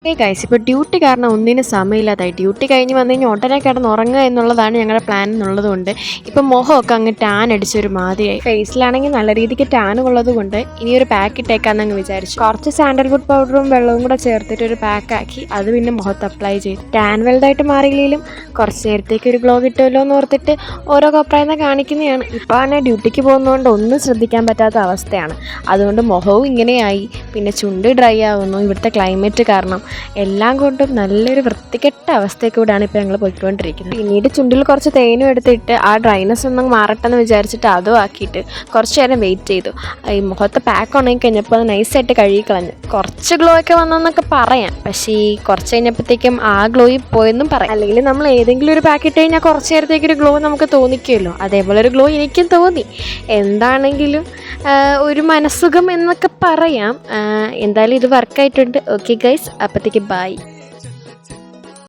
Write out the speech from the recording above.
Guys ഇപ്പോൾ duty കാരണം ഒന്നിനും സമയമില്ലാതായി. ഡ്യൂട്ടി കഴിഞ്ഞ് വന്നു കഴിഞ്ഞാൽ ഉടനെ കിടന്ന് ഉറങ്ങുക എന്നുള്ളതാണ് ഞങ്ങളുടെ പ്ലാൻ എന്നുള്ളതുകൊണ്ട് ഇപ്പം മുഖമൊക്കെ അങ്ങ് ടാൻ അടിച്ചൊരു മാതിരിയായി. ഫേസിലാണെങ്കിൽ നല്ല രീതിക്ക് ടാൻ ഉള്ളത് കൊണ്ട് ഇനിയൊരു പാക്ക് ഇട്ടേക്കാന്നങ്ങ് വിചാരിച്ചു. കുറച്ച് സാൻഡൽവുഡ് പൗഡറും വെള്ളവും കൂടെ ചേർത്തിട്ട് ഒരു പാക്കാക്കി അത് പിന്നെ മുഖത്ത് അപ്ലൈ ചെയ്തു. ടാൻ വലുതായിട്ട് മാറിയില്ലെങ്കിലും കുറച്ച് നേരത്തേക്ക് ഒരു ഗ്ലോ കിട്ടുമല്ലോ എന്ന് ഓർത്തിട്ട് ഓരോ കോപ്രായെന്ന് കാണിക്കുന്നതാണ്. ഇപ്പോൾ തന്നെ ഡ്യൂട്ടിക്ക് പോകുന്നതുകൊണ്ട് ഒന്നും ശ്രദ്ധിക്കാൻ പറ്റാത്ത അവസ്ഥയാണ്. അതുകൊണ്ട് മുഖവും ഇങ്ങനെയായി, പിന്നെ ചുണ്ട് ഡ്രൈ ആവുന്നു ഇവിടുത്തെ ക്ലൈമറ്റ് കാരണം. എല്ലാം കൊണ്ടും നല്ലൊരു വൃത്തികെട്ട അവസ്ഥയ്ക്കൂടെയാണ് ഇപ്പോൾ ഞങ്ങൾ പോയിക്കൊണ്ടിരിക്കുന്നത്. പിന്നീട് ചുണ്ടിൽ കുറച്ച് തേനും എടുത്തിട്ട് ആ ഡ്രൈനെസ് ഒന്നും മാറട്ടെന്ന് വിചാരിച്ചിട്ട് അതും ആക്കിയിട്ട് കുറച്ച് നേരം വെയിറ്റ് ചെയ്തു. ഈ മുഖത്ത് പാക്ക് ഉണങ്ങി കഴിഞ്ഞപ്പോൾ അത് നൈസായിട്ട് കഴുകിക്കളഞ്ഞു. കുറച്ച് ഗ്ലോ ഒക്കെ വന്നെന്നൊക്കെ പറയാം, പക്ഷേ ഈ കുറച്ച് കഴിഞ്ഞപ്പോഴത്തേക്കും ആ ഗ്ലോയിൽ പോയെന്നും പറയാം. അല്ലെങ്കിൽ നമ്മൾ ഏതെങ്കിലും ഒരു പാക്ക് ഇട്ട് കഴിഞ്ഞാൽ കുറച്ച് നേരത്തേക്കൊരു ഗ്ലോ നമുക്ക് തോന്നിക്കുമല്ലോ, അതേപോലെ ഒരു ഗ്ലോ എനിക്കും തോന്നി. എന്താണെങ്കിലും ഒരു മനസ്സുഖം എന്നൊക്കെ പറയാം. എന്തായാലും ഇത് വർക്കായിട്ടുണ്ട്. ഓക്കെ ഗൈസ്, അപ്പോഴത്തേക്ക് ബൈ.